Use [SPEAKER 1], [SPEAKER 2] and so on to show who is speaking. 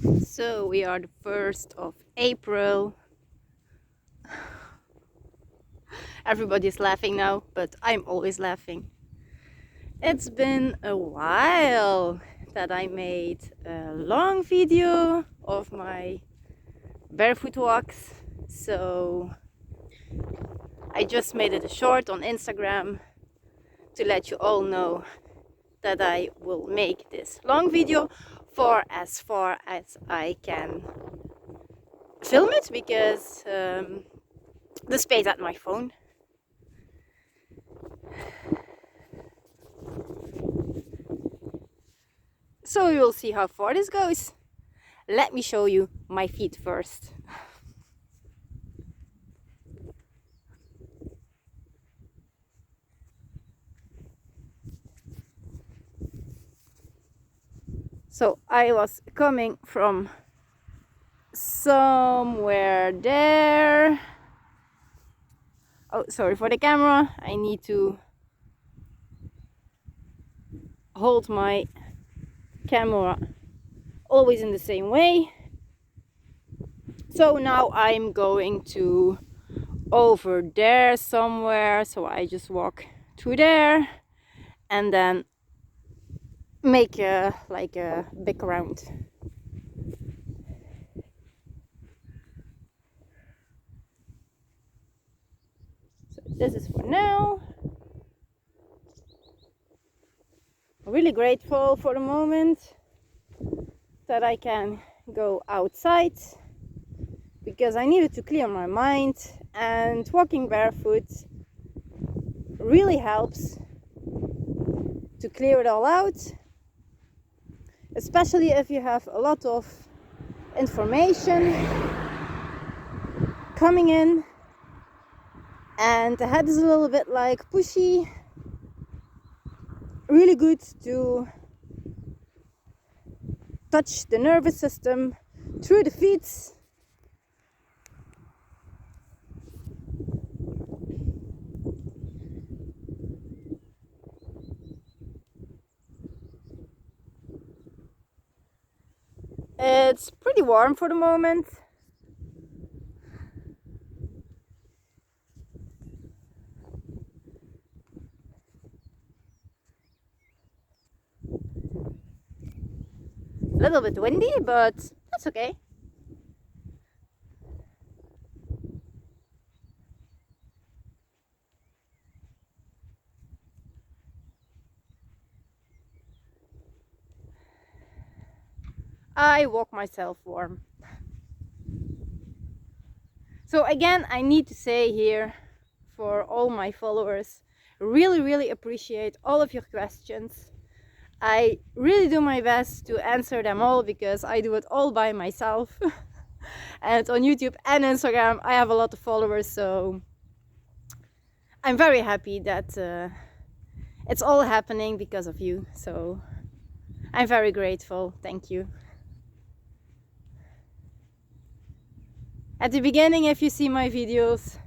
[SPEAKER 1] So we are the 1st of April. Everybody's laughing now, but I'm always laughing. It's been a while that I made a long video of my barefoot walks. So I just made it a short on Instagram to let you all know that I will make this long video for as far as I can film it, because the space at my phone. So you will see how far this goes. Let me show you my feet first. So I was coming from somewhere there. Oh, sorry for the camera. I need to hold my camera always in the same way. So now I'm going to over there somewhere. So I just walk to there and then make a big round. So this is for now. I'm really grateful for the moment that I can go outside, because I needed to clear my mind, and walking barefoot really helps to clear it all out, especially if you have a lot of information coming in and the head is a little bit like pushy. Really good to touch the nervous system through the feet. It's pretty warm for the moment. A little bit windy, but that's okay. I walk myself warm. So again, I need to say here for all my followers, really appreciate all of your questions. I really do my best to answer them all, because I do it all by myself. And on YouTube and Instagram I have a lot of followers, so I'm very happy that it's all happening because of you. So I'm very grateful. Thank you. At the beginning, if you see my videos,